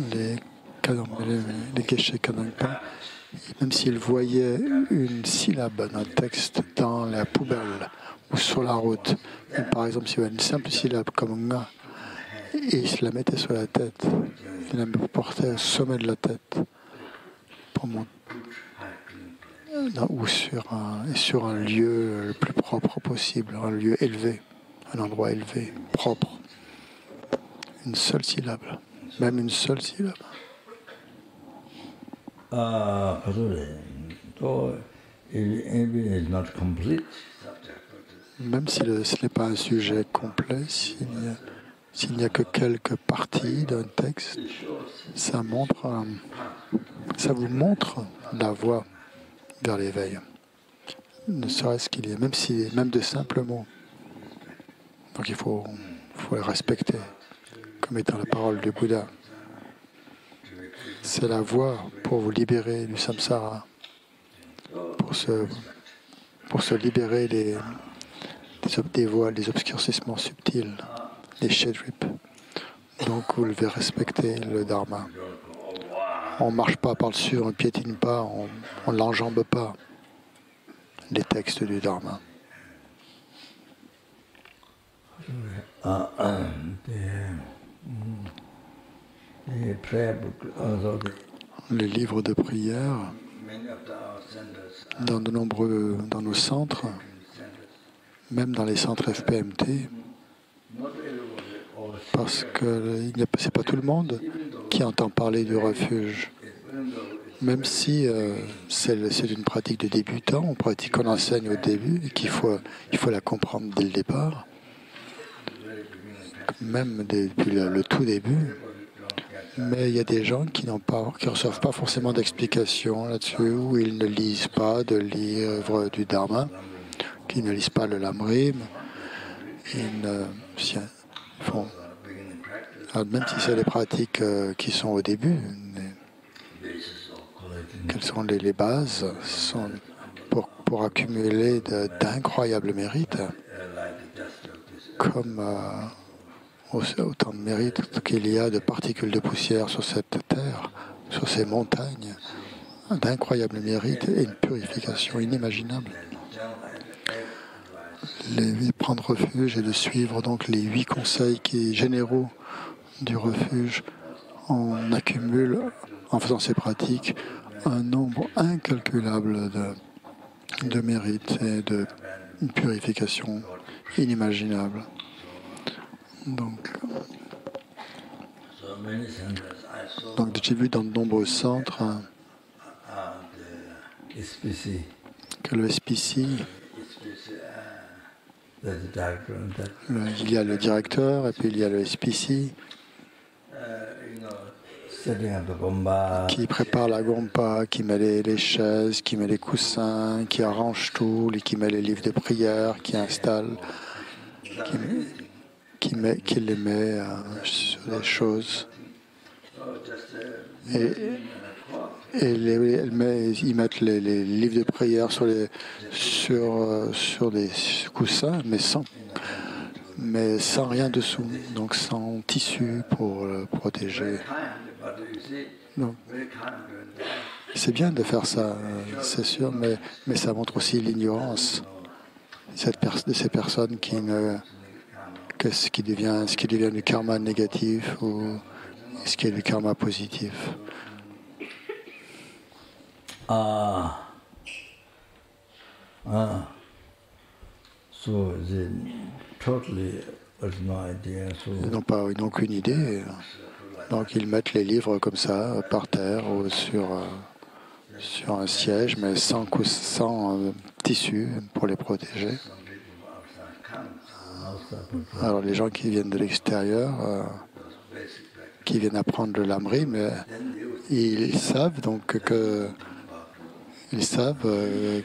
les Geshe Kadampa, même s'ils voyaient une syllabe d'un texte dans la poubelle ou sur la route, par exemple, s'il y avait une simple syllabe comme nga, et ils se la mettaient sur la tête, ils la portaient au sommet de la tête pour monter, ou sur un lieu le plus propre possible, un lieu élevé, un endroit élevé, propre. Une seule syllabe, même une seule syllabe. Même si ce n'est pas un sujet complet, s'il n'y a que quelques parties d'un texte, ça vous montre la voie vers l'éveil. Ne serait-ce qu'il y ait, même de simples mots. Donc il faut les respecter comme étant la parole du Bouddha. C'est la voie pour vous libérer du samsara, pour se libérer des voiles, des obscurcissements subtils, des shedrip. Donc vous devez respecter le dharma. On ne marche pas par-dessus, on ne piétine pas, on ne l'enjambe pas, les textes du dharma. Les livres de prière, dans nos centres, même dans les centres FPMT, parce que ce n'est pas tout le monde qui entend parler du refuge. Même si c'est une pratique de débutant, une pratique qu'on enseigne au début et il faut la comprendre dès le départ, même depuis le tout début. Mais il y a des gens qui ne reçoivent pas forcément d'explications là-dessus, ou ils ne lisent pas de livres du Dharma, qui ne lisent pas le Lamrim. Même si c'est des pratiques qui sont au début, quelles sont les bases pour accumuler d'incroyables mérites, comme autant de mérites qu'il y a de particules de poussière sur cette terre, sur ces montagnes, d'incroyables mérites et une purification inimaginable. Prendre refuge et de suivre donc les 8 conseils généraux du refuge, on accumule, en faisant ces pratiques, un nombre incalculable de mérites et de purification inimaginable. Donc j'ai vu dans de nombreux centres que le SPC, il y a le directeur et puis il y a le SPC qui prépare la gompa, qui met les chaises, qui met les coussins, qui arrange tout, qui met les livres de prière, qui installe, qui les met sur les choses. Et ils mettent les livres de prière sur des coussins, mais sans rien dessous, donc sans tissu pour le protéger. Donc, c'est bien de faire ça, c'est sûr, mais ça montre aussi l'ignorance de ces personnes ce qui devient du karma négatif ou ce qui est du karma positif. Ils n'ont aucune idée. Donc ils mettent les livres comme ça, par terre ou sur un siège, mais sans tissu pour les protéger. Alors les gens qui viennent de l'extérieur, qui viennent apprendre le lamri, mais ils savent donc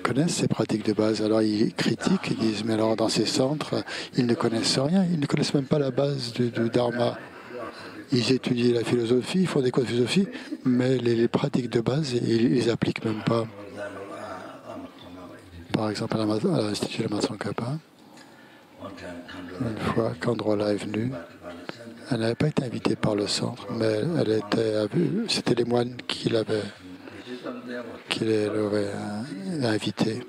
connaissent ces pratiques de base. Alors ils critiquent, ils disent, mais alors dans ces centres, ils ne connaissent rien, ils ne connaissent même pas la base du dharma. Ils étudient la philosophie, ils font des cours de philosophie, mais les pratiques de base, ils les appliquent même pas. Par exemple, à l'Institut de Lama Tsongkhapa, une fois, Kandrola est venu Elle n'avait pas été invitée par le centre, mais elle était c'était les moines qui l'avaient invitée.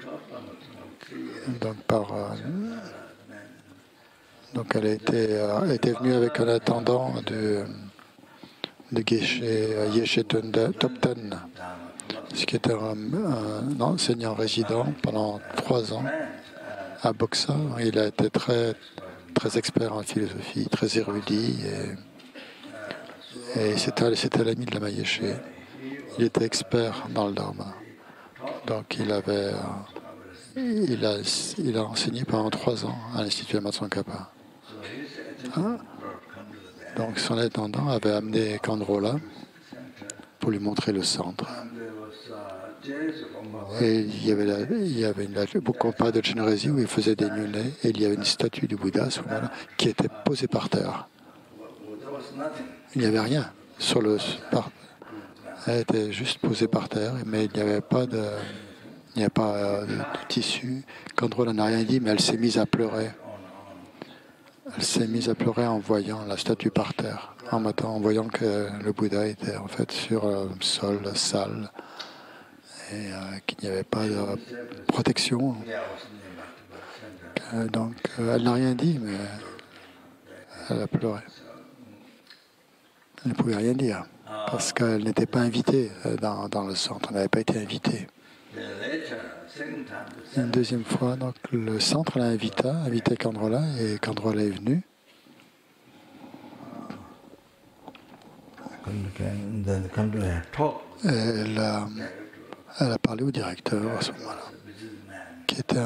Donc elle était venue avec un attendant de Geshe Topten, ce qui était un enseignant résident pendant 3 ans à Boksa. Il a été très, très expert en philosophie, très érudit, et c'était l'ami de la Yeshe. Il était expert dans le Dharma. Donc il a enseigné pendant 3 ans à l'Institut Amatsongkhapa. Donc son attendant avait amené Kandrola pour lui montrer le centre. Et il y avait une compas de Chenrezi où il faisait des nunets, et il y avait une statue du Bouddha à ce moment-là qui était posée par terre. Il n'y avait rien sur le parc. Elle était juste posée par terre, mais il n'y avait pas de tissu. Kandrola n'a rien dit, mais elle s'est mise à pleurer. Elle s'est mise à pleurer en voyant la statue par terre, en voyant que le Bouddha était en fait sur un sol sale et qu'il n'y avait pas de protection. Donc elle n'a rien dit, mais elle a pleuré. Elle ne pouvait rien dire parce qu'elle n'était pas invitée dans le centre, elle n'avait pas été invitée. Une deuxième fois, donc, le centre l'a invité Kandrola, et Kandrola est venu. Elle a parlé au directeur à ce moment-là, qui était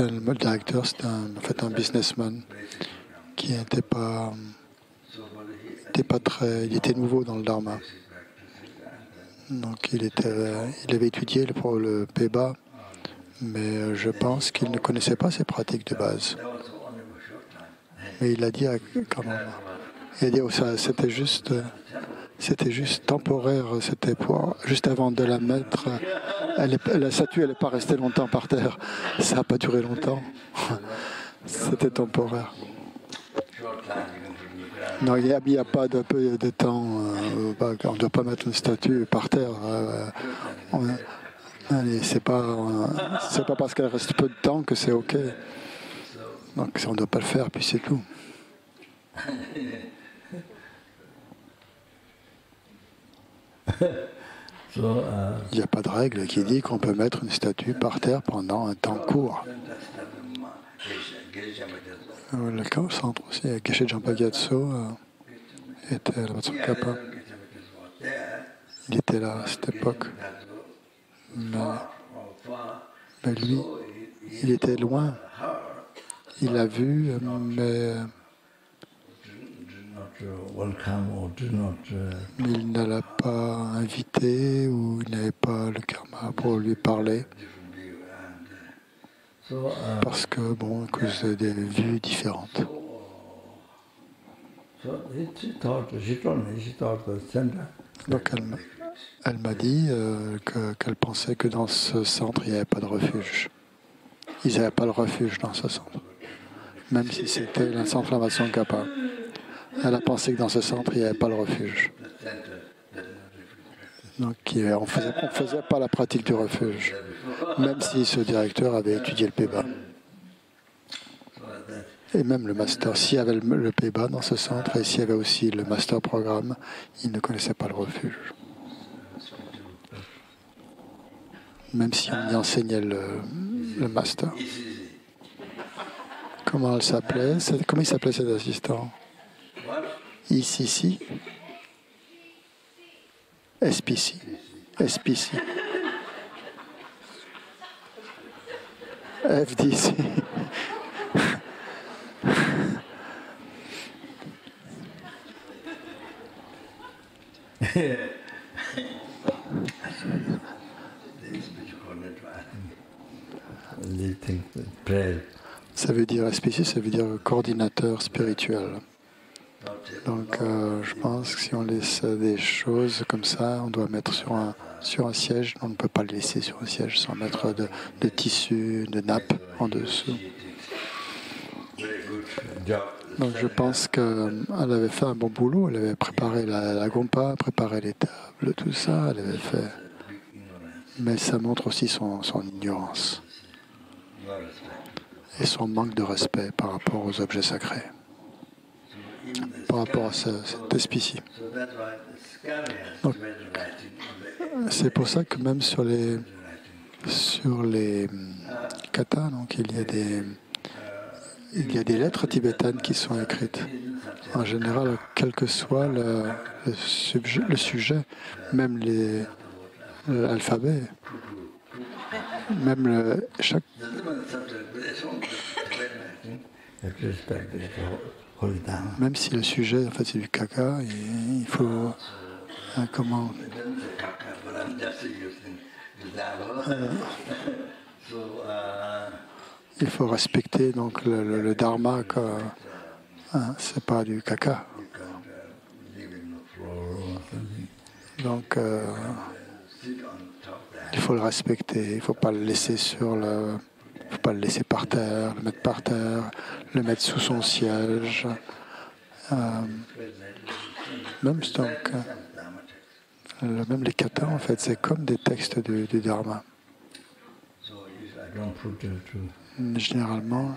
le directeur, c'était en fait un businessman qui n'était pas très, il était nouveau dans le Dharma. Donc il avait étudié pour le Peba, mais je pense qu'il ne connaissait pas ses pratiques de base. Mais il a dit c'était juste temporaire, c'était juste avant de la mettre. La statue, elle n'est pas restée longtemps par terre. Ça n'a pas duré longtemps. C'était temporaire. Non, il n'y a pas de temps. On ne doit pas mettre une statue par terre. C'est pas parce qu'elle reste peu de temps que c'est OK. Donc on ne doit pas le faire, puis c'est tout. Il n'y a pas de règle qui dit qu'on peut mettre une statue par terre pendant un temps court. Le centre aussi, Geshe Jampa Gyatso était à Amatsongkhapa. Il était là à cette époque. Mais lui, il était loin. Il l'a vu, mais il ne l'a pas invité ou il n'avait pas le karma pour lui parler. Parce que, à cause des vues différentes. Donc elle m'a dit qu'elle pensait que dans ce centre, il n'y avait pas de refuge. Ils n'avaient pas le refuge dans ce centre. Même si c'était un centre Amatsongkhapa. Elle a pensé que dans ce centre, il n'y avait pas le refuge. Donc on ne faisait pas la pratique du refuge, même si ce directeur avait étudié le Peba. Et même le master, s'il y avait le Peba dans ce centre et s'il y avait aussi le master programme, il ne connaissait pas le refuge. Même si on y enseignait le master. Comment il s'appelait cet assistant? ICC? SPC. SPC. FDC. Ça veut dire SPC, ça veut dire coordinateur spirituel. Donc je pense que si on laisse des choses comme ça, on doit mettre sur un siège. On ne peut pas le laisser sur un siège sans mettre de tissu, de nappe en dessous. Donc je pense qu'elle avait fait un bon boulot, elle avait préparé la gompa, préparé les tables, tout ça, elle avait fait. Mais ça montre aussi son ignorance et son manque de respect par rapport aux objets sacrés, par rapport à cet esprit-ci. Donc, c'est pour ça que même sur les katas, donc il y a des lettres tibétaines qui sont écrites. En général, quel que soit le sujet, même l'alphabet, même chaque. Même si le sujet, en fait, c'est du caca, il faut comment. Il faut respecter donc le dharma, c'est pas du caca. Donc il faut le respecter, il ne faut pas le laisser faut pas le laisser par terre, le mettre par terre, le mettre sous son siège. Même les katas, en fait, c'est comme des textes du dharma. Généralement,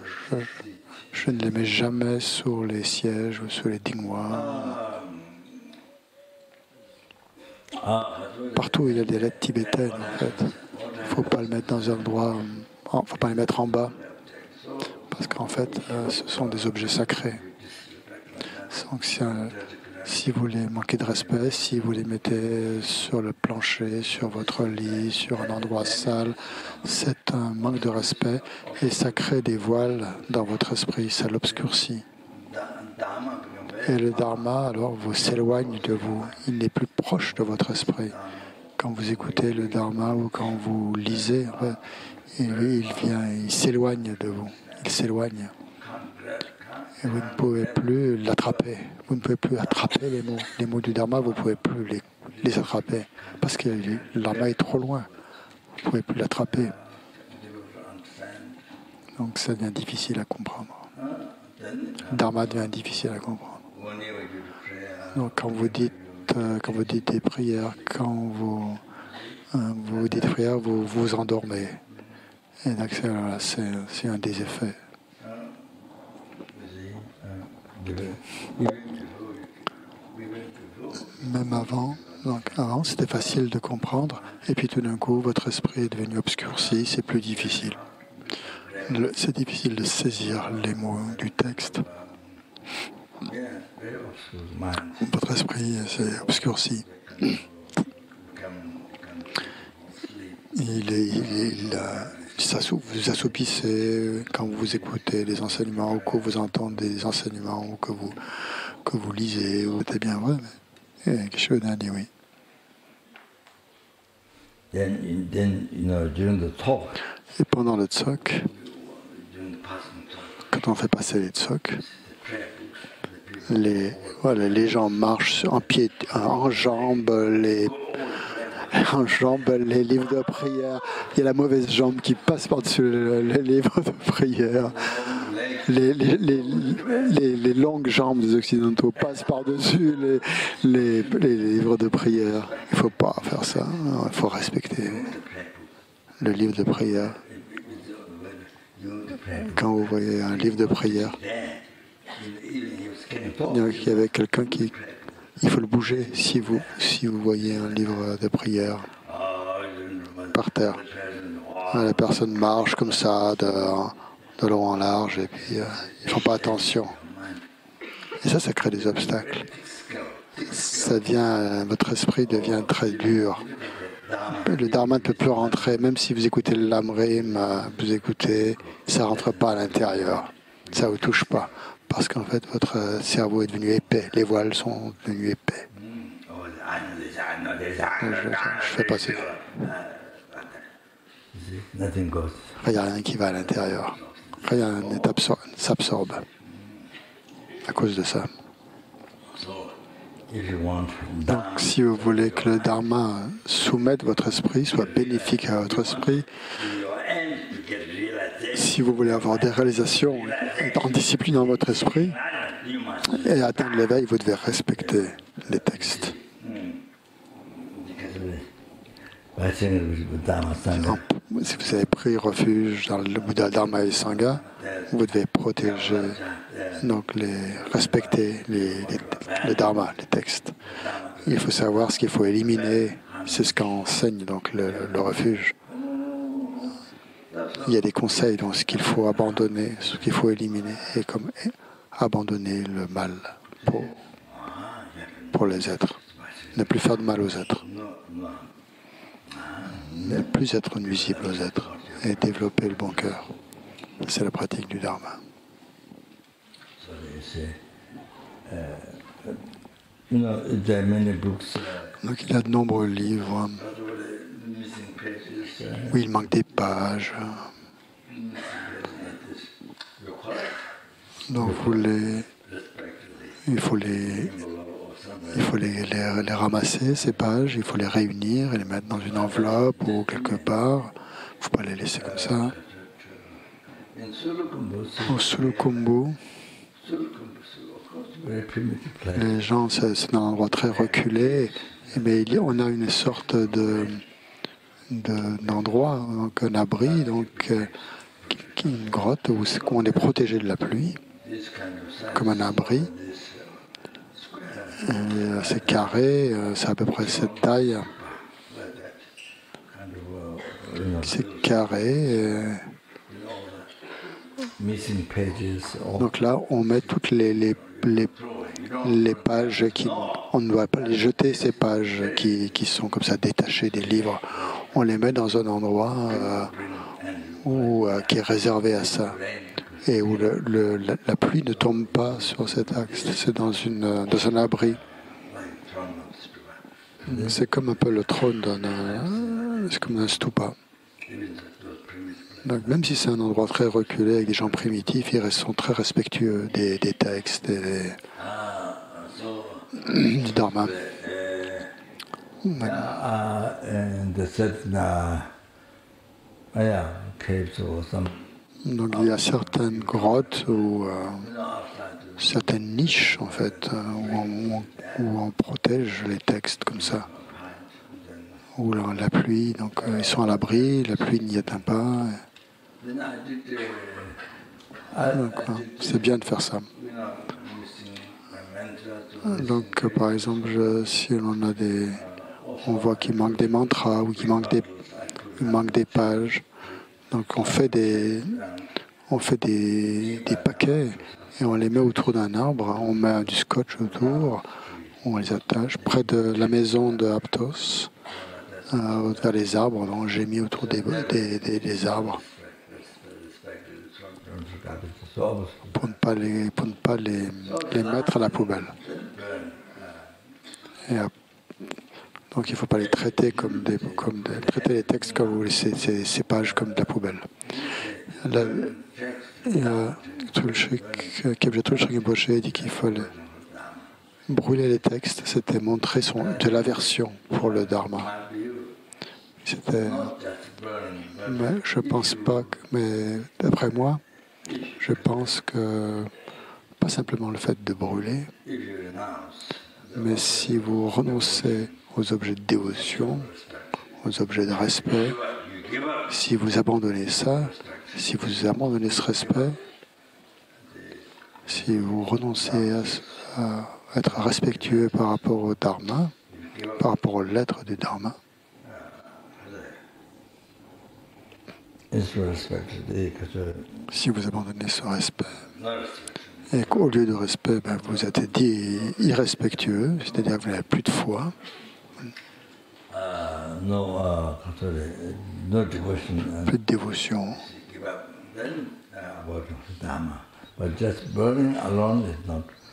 je ne les mets jamais sur les sièges ou sur les dingwa. Partout où il y a des lettres tibétaines, en fait, il ne faut pas le mettre dans un endroit, il ne faut pas les mettre en bas, parce qu'en fait, ce sont des objets sacrés. Donc, si vous les manquez de respect, si vous les mettez sur le plancher, sur votre lit, sur un endroit sale, c'est un manque de respect et ça crée des voiles dans votre esprit, ça l'obscurcit. Et le dharma, alors, vous s'éloigne de vous. Il n'est plus proche de votre esprit. Quand vous écoutez le dharma ou quand vous lisez, en fait, il s'éloigne de vous. Il s'éloigne. Et vous ne pouvez plus l'attraper. Vous ne pouvez plus attraper les mots. Les mots du dharma, vous ne pouvez plus les attraper. Parce que le dharma est trop loin. Vous ne pouvez plus l'attraper. Donc ça devient difficile à comprendre. Le dharma devient difficile à comprendre. Donc quand vous dites des prières, quand vous dites des prières, vous vous endormez. Et donc c'est un des effets. Même avant c'était facile de comprendre, et puis tout d'un coup votre esprit est devenu obscurci, c'est plus difficile. C'est difficile de saisir les mots du texte. Votre esprit s'est obscurci. Vous assoupissez quand vous écoutez les enseignements ou que vous entendez des enseignements ou que vous lisez. C'est bien vrai, mais quelque chose a dit oui. Et pendant le tsok, quand on fait passer les tsok, les gens marchent en jambes, les livres de prière. Il y a la mauvaise jambe qui passe par-dessus les livres de prière. Les longues jambes des Occidentaux passent par-dessus les livres de prière. Il ne faut pas faire ça. Il faut respecter le livre de prière. Quand vous voyez un livre de prière, il y avait quelqu'un qui... Il faut le bouger si vous voyez un livre de prière par terre. La personne marche comme ça, de long en large, et puis ils ne font pas attention. Et ça crée des obstacles. Votre esprit devient très dur. Le dharma ne peut plus rentrer, même si vous écoutez le lamrim, vous écoutez, ça ne rentre pas à l'intérieur. Ça ne vous touche pas. Parce qu'en fait, votre cerveau est devenu épais. Les voiles sont devenus épais. Je fais passer. Il n'y a rien qui va à l'intérieur. Rien ne s'absorbe à cause de ça. Donc, si vous voulez que le dharma soumette votre esprit, soit bénéfique à votre esprit, Si vous voulez avoir des réalisations en discipline dans votre esprit et atteindre l'éveil, vous devez respecter les textes. Si vous avez pris refuge dans le Bouddha, Dharma et Sangha, vous devez protéger, donc respecter le Dharma, les textes. Il faut savoir ce qu'il faut éliminer, c'est ce qu'enseigne donc le refuge. Il y a des conseils dans ce qu'il faut abandonner, ce qu'il faut éliminer, et comme abandonner le mal pour les êtres. Ne plus faire de mal aux êtres. Ne plus être nuisible aux êtres et développer le bon cœur. C'est la pratique du Dharma. Donc il y a de nombreux livres où il manque des pages. Donc il faut les ramasser, ces pages, il faut les réunir et les mettre dans une enveloppe ou quelque part. Il ne faut pas les laisser comme ça. Au Sulukhumbu, les gens, c'est un endroit très reculé, mais on a une sorte d'endroit, donc un abri, donc une grotte où on est protégé de la pluie, comme un abri. C'est carré, c'est à peu près cette taille. C'est carré. Donc là, on met toutes les pages qui manquent. On ne doit pas les jeter, ces pages qui sont comme ça détachées des livres. On les met dans un endroit qui est réservé à ça et où la pluie ne tombe pas sur cet axe. C'est dans un abri. C'est comme un peu le trône c'est comme un stupa. Donc, même si c'est un endroit très reculé avec des gens primitifs, ils sont très respectueux des textes et du Dharma. Donc il y a certaines grottes ou certaines niches en fait où on protège les textes comme ça. Où la pluie, donc ils sont à l'abri, la pluie n'y atteint pas. Donc c'est bien de faire ça. Donc par exemple, si on voit qu'il manque des mantras ou qu'il manque des pages, donc on fait des paquets et on les met autour d'un arbre, on met du scotch autour, on les attache près de la maison de Aptos, vers les arbres, donc j'ai mis autour des arbres pour ne pas les mettre à la poubelle. Donc il ne faut pas les traiter traiter les textes comme ces pages comme de la poubelle. Khebje Tulshrik Rinpoche dit qu'il fallait brûler les textes, c'était montrer de l'aversion pour le Dharma. Mais je pense pas mais d'après moi, je pense que pas simplement le fait de brûler, mais si vous renoncez aux objets de dévotion, aux objets de respect, si vous abandonnez ça, si vous abandonnez ce respect, si vous renoncez à être respectueux par rapport au Dharma, par rapport aux lettres du Dharma, si vous abandonnez ce respect, et qu'au lieu de respect, vous êtes dit irrespectueux, c'est-à-dire que vous n'avez plus de foi, plus de dévotion.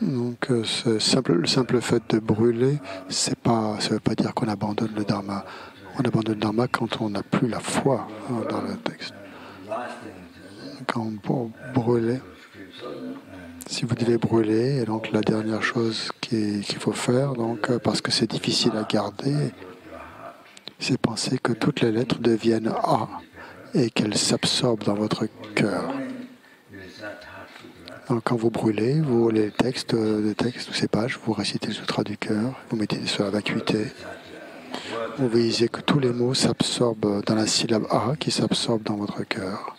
Donc le simple fait de brûler, ça ne veut pas dire qu'on abandonne le Dharma. On abandonne le Dharma quand on n'a plus la foi dans le texte. Quand on brûler, si vous devez brûler, et donc la dernière chose qu'il faut faire, donc, parce que c'est difficile à garder, c'est penser que toutes les lettres deviennent A. et qu'elles s'absorbent dans votre cœur. Donc, quand vous brûlez, vous les textes, ces pages, vous récitez le sutra du cœur, vous mettez sur la vacuité. Vous visez que tous les mots s'absorbent dans la syllabe A qui s'absorbe dans votre cœur.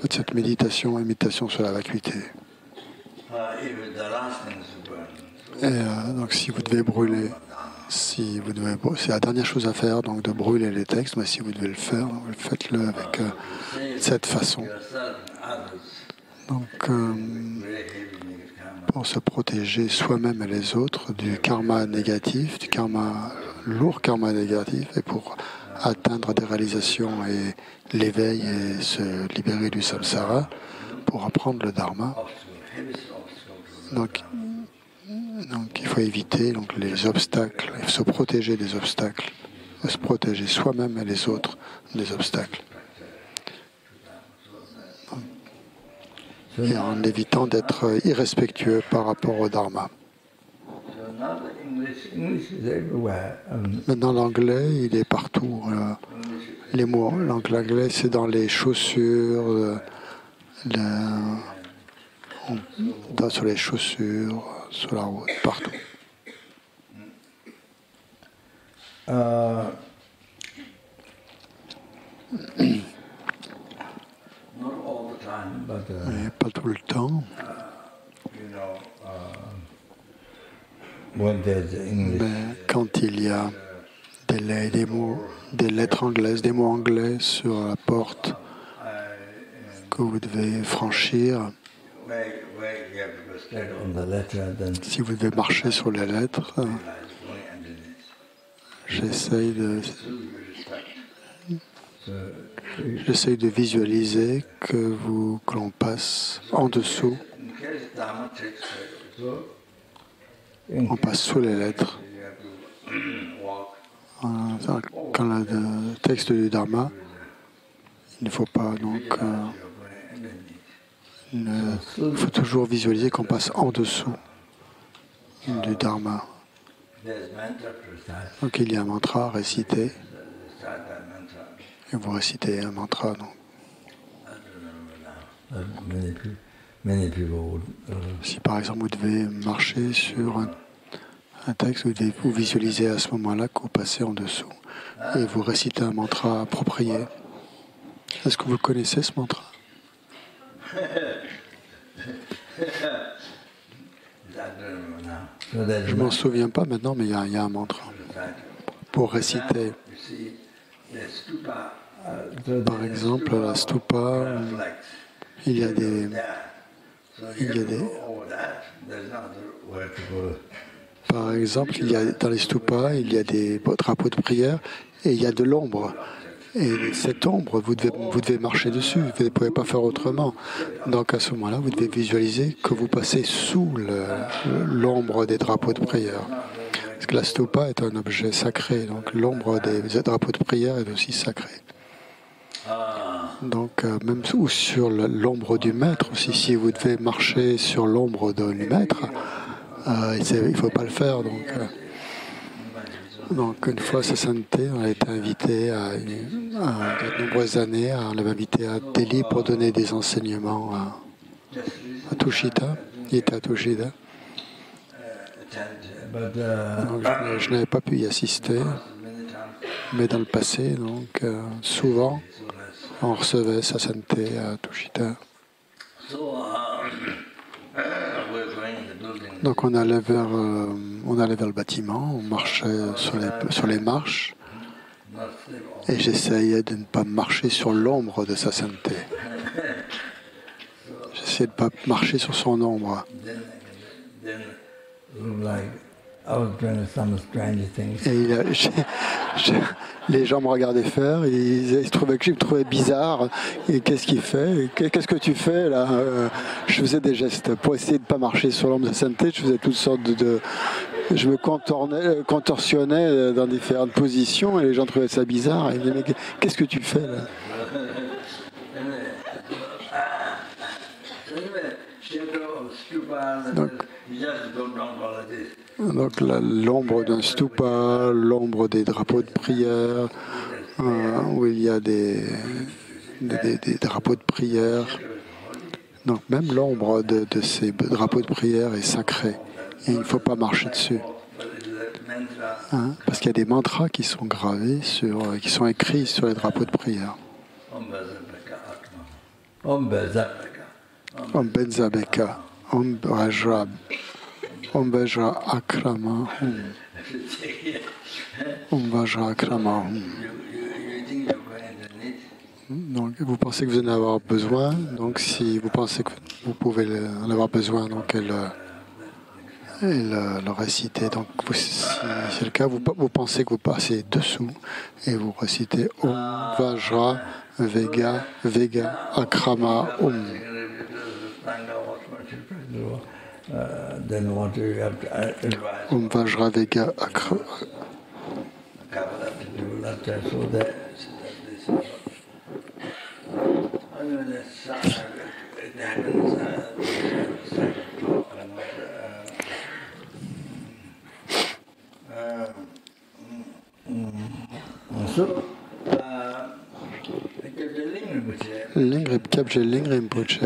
Faites cette méditation sur la vacuité. Et donc si vous devez brûler, c'est la dernière chose à faire, donc de brûler les textes, mais si vous devez le faire, faites-le avec cette façon. Donc pour se protéger soi-même et les autres du karma négatif, lourd karma négatif, et pour atteindre des réalisations et l'éveil et se libérer du samsara, pour apprendre le dharma. Donc il faut éviter les obstacles, il faut se protéger des obstacles, se protéger soi-même et les autres des obstacles. Et en évitant d'être irrespectueux par rapport au dharma. Maintenant, l'anglais, il est partout. Les mots, l'anglais, c'est dans les chaussures, sur les chaussures, sur la route, partout. Mais pas tout le temps. Mais quand il y a des lettres anglaises, des mots anglais sur la porte que vous devez franchir, si vous devez marcher sur les lettres, j'essaye de visualiser que l'on passe en dessous. On passe sous les lettres. Quand le texte du Dharma, il ne faut pas donc. Il faut toujours visualiser qu'on passe en dessous du Dharma. Donc il y a un mantra à réciter. Et vous récitez un mantra. Donc. Si par exemple vous devez marcher sur un texte, vous visualisez à ce moment-là que vous passez en dessous et vous récitez un mantra approprié. Est-ce que vous connaissez ce mantra? Je ne m'en souviens pas maintenant, mais il y a un mantra pour réciter. Par exemple, la stupa, il y a des par exemple, dans les stupas, il y a des drapeaux de prière et il y a de l'ombre. Et cette ombre, vous devez marcher dessus, vous ne pouvez pas faire autrement. Donc à ce moment-là, vous devez visualiser que vous passez sous l'ombre des drapeaux de prière. Parce que la stupa est un objet sacré, donc l'ombre des drapeaux de prière est aussi sacrée. Donc même ou sur l'ombre du maître aussi, si vous devez marcher sur l'ombre du maître, il ne faut pas le faire. Donc une fois, sa sainteté, on a été invité de nombreuses années, on l'avait invité à Delhi pour donner des enseignements à Tushita. Il était à Tushita. Donc je n'avais pas pu y assister, mais dans le passé, donc souvent, on recevait sa sainteté à Tushita. Donc on allait vers le bâtiment, on marchait sur les marches, et j'essayais de ne pas marcher sur l'ombre de sa sainteté. J'essayais de ne pas marcher sur son ombre. Et les gens me regardaient faire, ils trouvaient que je me trouvais bizarre. Et qu'est-ce qu'il fait? Qu'est-ce que tu fais là? Je faisais des gestes pour essayer de ne pas marcher sur l'ombre de la sainteté. Je faisais toutes sortes je me contorsionnais dans différentes positions et les gens trouvaient ça bizarre. Ils disaient, mais qu'est-ce que tu fais là? Donc l'ombre d'un stupa, l'ombre des drapeaux de prière, où il y a des drapeaux de prière. Donc même l'ombre de ces drapeaux de prière est sacrée et il ne faut pas marcher dessus. Hein, parce qu'il y a des mantras qui sont gravés qui sont écrits sur les drapeaux de prière. Om Benzabeka, Om Rajra, Om Vajra Akrama, Om Vajra Akrama. Donc, vous pensez que vous en avez besoin. Donc, si vous pensez que vous pouvez en avoir besoin, donc le réciter. Donc, si c'est le cas, vous pensez que vous passez dessous et vous récitez Om Vajra Vega Akrama Om. Om Vajra Vega Akrama. Kyabje Ling Rinpoche,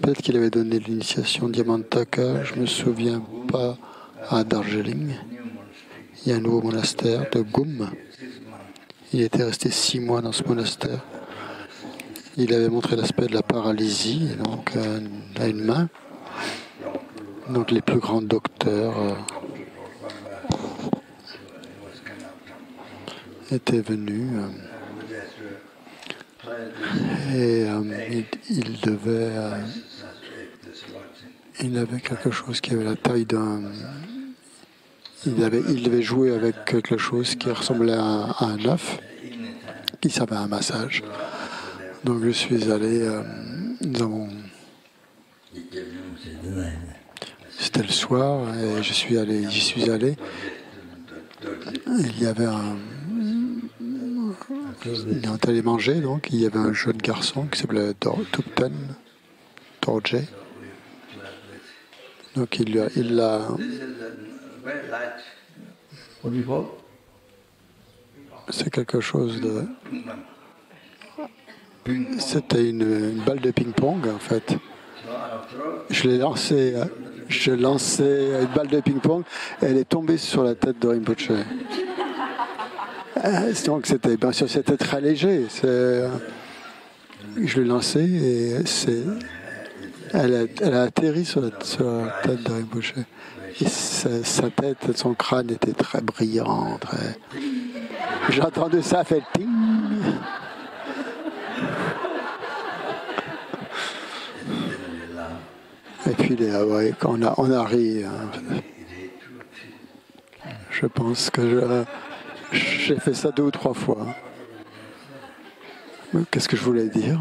peut-être qu'il avait donné l'initiation Diamantaka, je ne me souviens pas, à Darjeeling. Il y a un nouveau monastère de Gum. Il était resté 6 mois dans ce monastère. Il avait montré l'aspect de la paralysie, donc à une main. Donc les plus grands docteurs étaient venus et il avait quelque chose qui avait la taille d'un... Il devait jouer avec quelque chose qui ressemblait à un œuf, qui servait à un massage. Donc je suis allé, c'était le soir et j'y suis allé. Il y avait il est allé manger, donc il y avait un jeune garçon qui s'appelait Tupten Dorje. Donc il l'a. C'est quelque chose de. C'était une balle de ping-pong en fait. Je lançais une balle de ping-pong et elle est tombée sur la tête de Rinpoche. Donc c'était, bien sûr, c'était très léger. Je l'ai lancé et elle a atterri sur la tête de Rinpoche. Et sa tête, son crâne était très brillant. J'ai entendu ça faire ting. Et puis on a ri. Je pense que j'ai fait ça 2 ou 3 fois. Qu'est-ce que je voulais dire?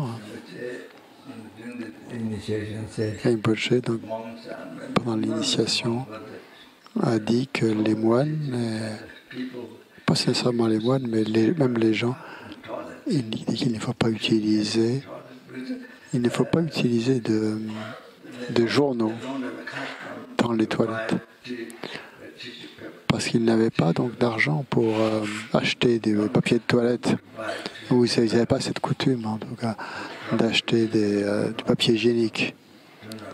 Rinpoche, donc, pendant l'initiation, a dit que les moines, pas nécessairement les moines, mais même les gens, il dit qu'il ne faut pas utiliser de journaux dans les toilettes. Parce qu'ils n'avaient pas donc d'argent pour acheter des papiers de toilette. Ou ils n'avaient pas cette coutume, en tout cas, d'acheter du papier hygiénique.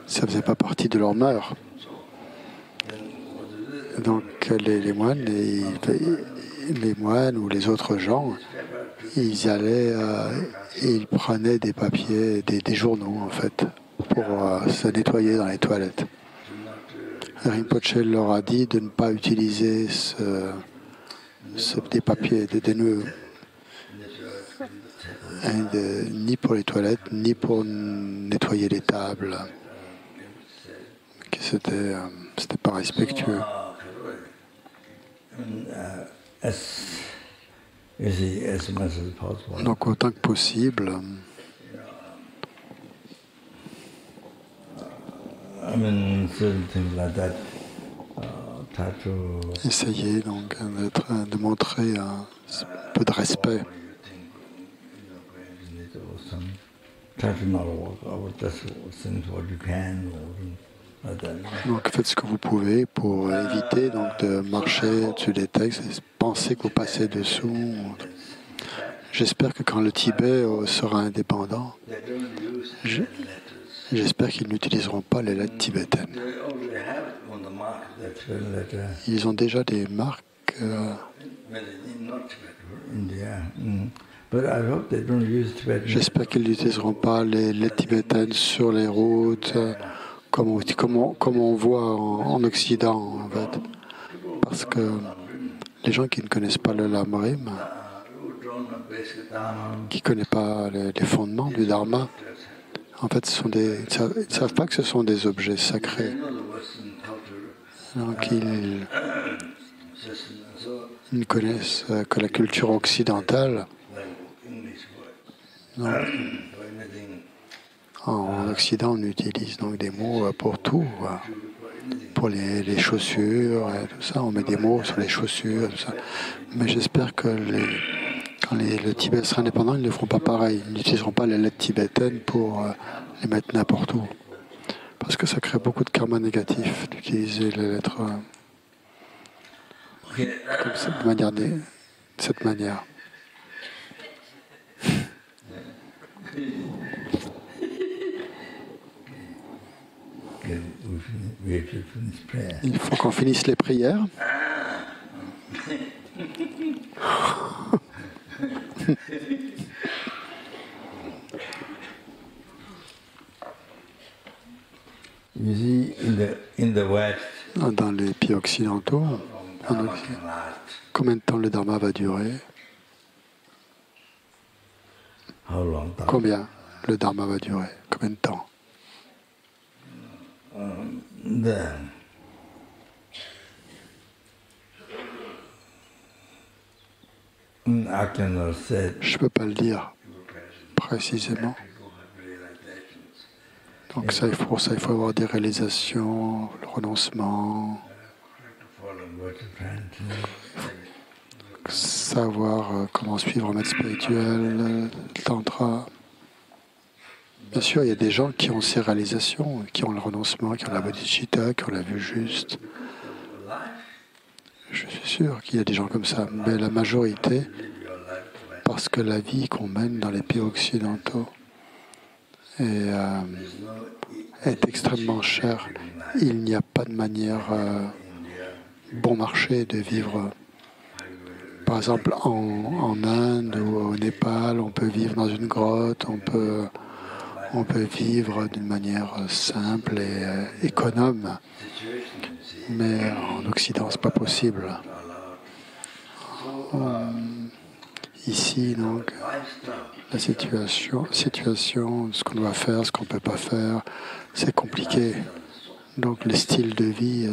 Ça ne faisait pas partie de leur mœurs. Donc les moines ou les autres gens, ils allaient et ils prenaient des papiers, des journaux en fait, pour se nettoyer dans les toilettes. Rinpoche leur a dit de ne pas utiliser des papiers, des nœuds, ni pour les toilettes, ni pour nettoyer les tables. C'était pas respectueux. Donc autant que possible, essayez donc de montrer un peu de respect. Donc faites ce que vous pouvez pour éviter donc, de marcher au-dessus des textes et penser que vous passez dessous. J'espère que quand le Tibet sera indépendant, j'espère qu'ils n'utiliseront pas les lettres tibétaines. Ils ont déjà des marques. J'espère qu'ils n'utiliseront pas les lettres tibétaines sur les routes, comme on voit en Occident, en fait. Parce que les gens qui ne connaissent pas le Lamrim, qui ne connaissent pas les fondements du Dharma, en fait, ils ne savent pas que ce sont des objets sacrés. Donc, ils ne connaissent que la culture occidentale. Donc, en Occident, on utilise donc des mots pour tout, pour les chaussures et tout ça. On met des mots sur les chaussures, tout ça. Mais j'espère que quand le Tibet sera indépendant, ils ne feront pas pareil. Ils n'utiliseront pas les lettres tibétaines pour les mettre n'importe où. Parce que ça crée beaucoup de karma négatif d'utiliser les lettres comme ça, de cette manière. Il faut qu'on finisse les prières. Dans les pays occidentaux, combien de temps le Dharma va durer? Combien le Dharma va durer? Combien de temps? Je ne peux pas le dire précisément. Donc ça, il faut avoir des réalisations, le renoncement, savoir comment suivre un maître spirituel, le tantra. Bien sûr, il y a des gens qui ont ces réalisations, qui ont le renoncement, qui ont la bodhicitta, qui ont la vue juste. Je suis sûr qu'il y a des gens comme ça, mais la majorité, parce que la vie qu'on mène dans les pays occidentaux est extrêmement chère. Il n'y a pas de manière bon marché de vivre. Par exemple, en Inde ou au Népal, on peut vivre dans une grotte, on peut vivre d'une manière simple et économe. Mais en Occident, ce n'est pas possible. Ici, donc, la situation, ce qu'on doit faire, ce qu'on ne peut pas faire, c'est compliqué. Donc, les styles de vie,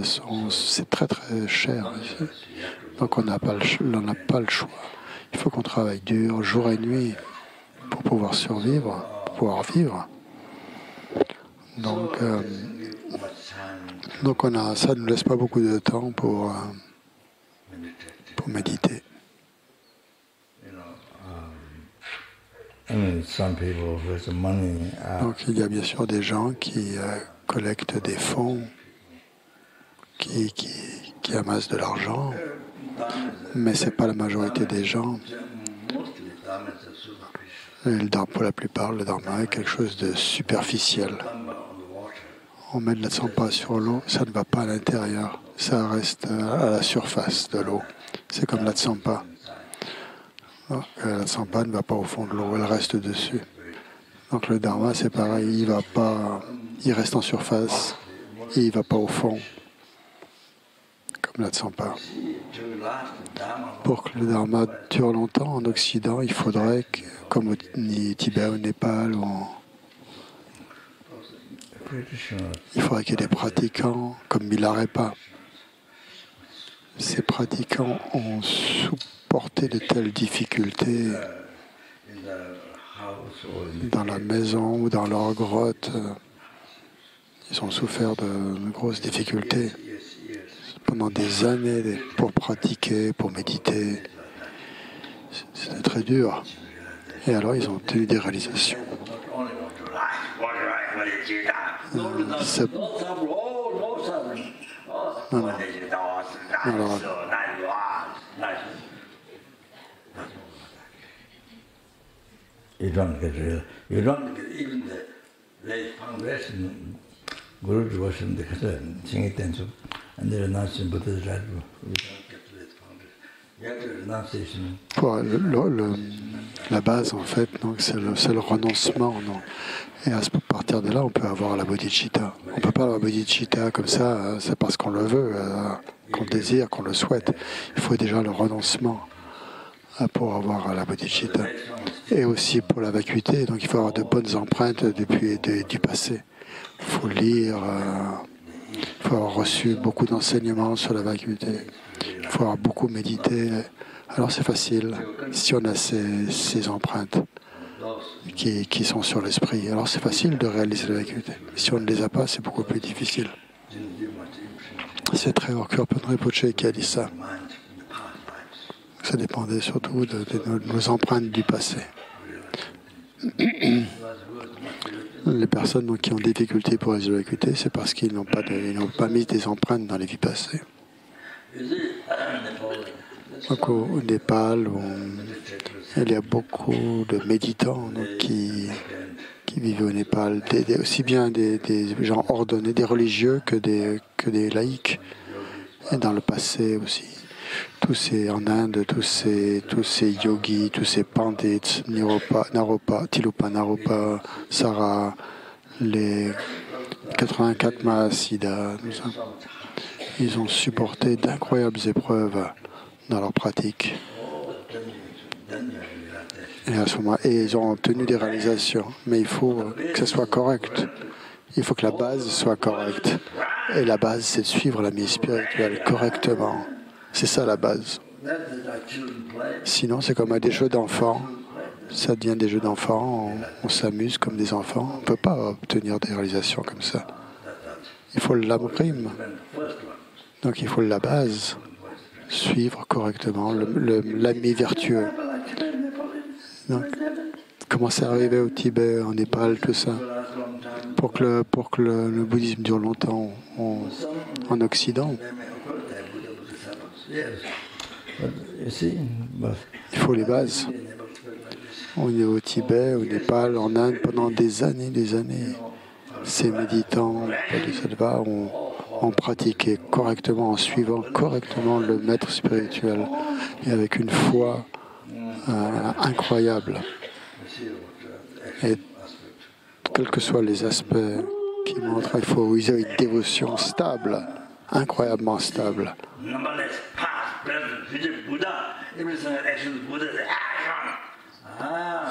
c'est très très cher ici. Donc, on n'a pas le choix. Il faut qu'on travaille dur, jour et nuit, pour pouvoir survivre, pour pouvoir vivre. Donc ça ne nous laisse pas beaucoup de temps pour méditer. Donc il y a bien sûr des gens qui collectent des fonds, qui amassent de l'argent, mais ce n'est pas la majorité des gens. Pour la plupart, le Dharma est quelque chose de superficiel. On met de la tsampa sur l'eau, ça ne va pas à l'intérieur, ça reste à la surface de l'eau. C'est comme la tsampa. La tsampa ne va pas au fond de l'eau, elle reste dessus. Donc le Dharma, c'est pareil, il reste en surface et il ne va pas au fond, comme la tsampa. Pour que le Dharma dure longtemps en Occident, il faudrait que, comme au Tibet, au Népal, il faudrait qu'il y ait des pratiquants comme Milarepa. Ces pratiquants ont supporté de telles difficultés dans la maison ou dans leur grotte. Ils ont souffert de grosses difficultés pendant des années pour pratiquer, pour méditer. C'était très dur. Et alors, ils ont eu des réalisations. Non, non. Alors, you don't get real. You don't get even the foundation, Guru devotion, the Singing Tensu, and the renunciation Buddha's right. You don't get to this foundation. You have the renunciation. pour la base, en fait, c'est le renoncement. Donc. Et à partir de là, on peut avoir la bodhicitta. On ne peut pas avoir la bodhicitta comme ça, c'est parce qu'on le veut, qu'on le désire, qu'on le souhaite. Il faut déjà le renoncement pour avoir la bodhicitta. Et aussi pour la vacuité, donc il faut avoir de bonnes empreintes du passé. Il faut lire, il faut avoir reçu beaucoup d'enseignements sur la vacuité. Il faut avoir beaucoup médité. Alors c'est facile si on a ces empreintes qui sont sur l'esprit. Alors c'est facile de réaliser la vacuité. Si on ne les a pas, c'est beaucoup plus difficile. C'est très Kurpan Rinpoche qui a dit ça. Ça dépendait surtout de nos empreintes du passé. Les personnes donc, qui ont des difficultés pour réaliser la vacuité, c'est parce qu'ils n'ont pas mis des empreintes dans les vies passées. Donc au Népal, il y a beaucoup de méditants donc, qui vivent au Népal, aussi bien des gens ordonnés, des religieux que des laïcs, et dans le passé aussi. En Inde, tous ces yogis, tous ces pandits, Naropa, Tilupa Naropa, Sara, les 84 Mahasiddhas, ils ont supporté d'incroyables épreuves dans leur pratique. Et à ce moment, ils ont obtenu des réalisations, mais il faut que ce soit correct. Il faut que la base soit correcte. Et la base, c'est de suivre la vie spirituelle correctement. C'est ça la base. Sinon, c'est comme à des jeux d'enfants. Ça devient des jeux d'enfants. On s'amuse comme des enfants. On ne peut pas obtenir des réalisations comme ça. Il faut l'amrim. Donc il faut la base. Suivre correctement l'ami vertueux. Donc, comment c'est arrivé au Tibet, en Népal, tout ça, pour que le bouddhisme dure longtemps en Occident. Il faut les bases. On est au Tibet, au Népal, en Inde pendant des années. Ces méditants, bodhisattvas, ont pratiqué correctement, en suivant correctement le maître spirituel et avec une foi incroyable. Et quels que soient les aspects qui montrent, il faut user une dévotion stable, incroyablement stable.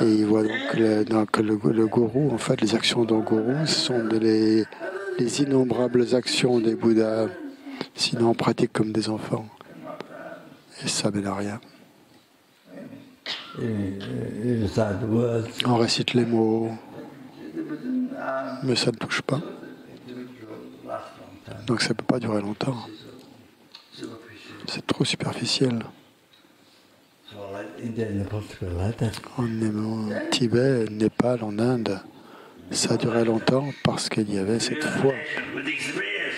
Et il voit donc que le gourou, en fait, les actions d'un gourou, ce sont les innombrables actions des Bouddhas. Sinon, on pratique comme des enfants. Et ça mène à rien. On récite les mots, mais ça ne touche pas. Donc ça ne peut pas durer longtemps. C'est trop superficiel. En Tibet, Népal, en Inde, ça a duré longtemps parce qu'il y avait cette foi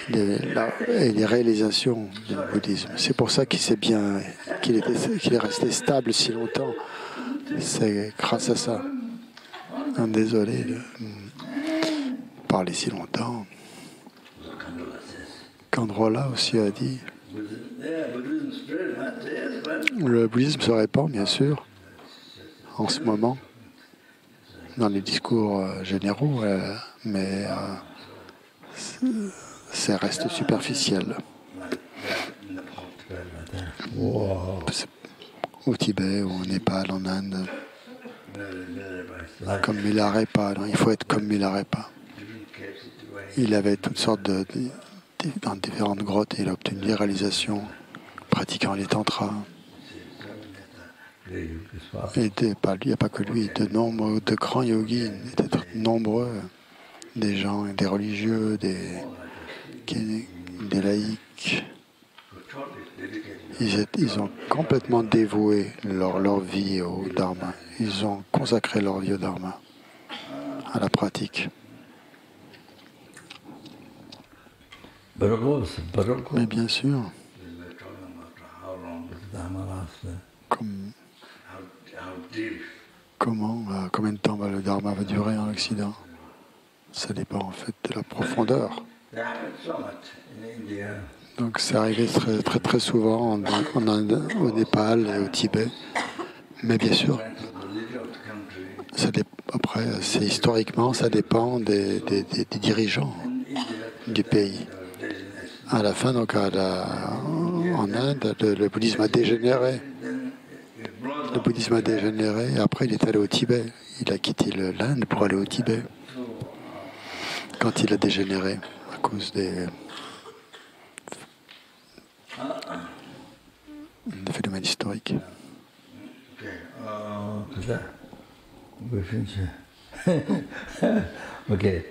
et les réalisations du bouddhisme. C'est pour ça qu'il est resté stable si longtemps. C'est grâce à ça. Désolé de parler si longtemps. Kandrola aussi a dit le bouddhisme se répand, bien sûr, en ce moment, dans les discours généraux, mais ça reste superficiel. Au Tibet, au Népal, en Inde, comme Milarepa. Il faut être comme Milarepa. Il avait toutes sortes dans différentes grottes et il a obtenu des réalisations pratiquant les tantras. Et il n'y a pas que lui, de grands yogis, d'être nombreux, des gens, des religieux, des laïcs. Ils ont complètement dévoué leur vie au Dharma. Ils ont consacré leur vie au Dharma, à la pratique. Mais bien sûr, comme, combien de temps le Dharma va durer en Occident? Ça dépend en fait de la profondeur. Donc c'est arrivé très, très, très souvent en Inde, au Népal et au Tibet. Mais bien sûr, après, c'est historiquement, ça dépend des dirigeants du pays. À la fin, donc, en Inde, le bouddhisme a dégénéré. Le bouddhisme a dégénéré et après il est allé au Tibet. Il a quitté l'Inde pour aller au Tibet. Quand il a dégénéré à cause des phénomènes historiques. Okay.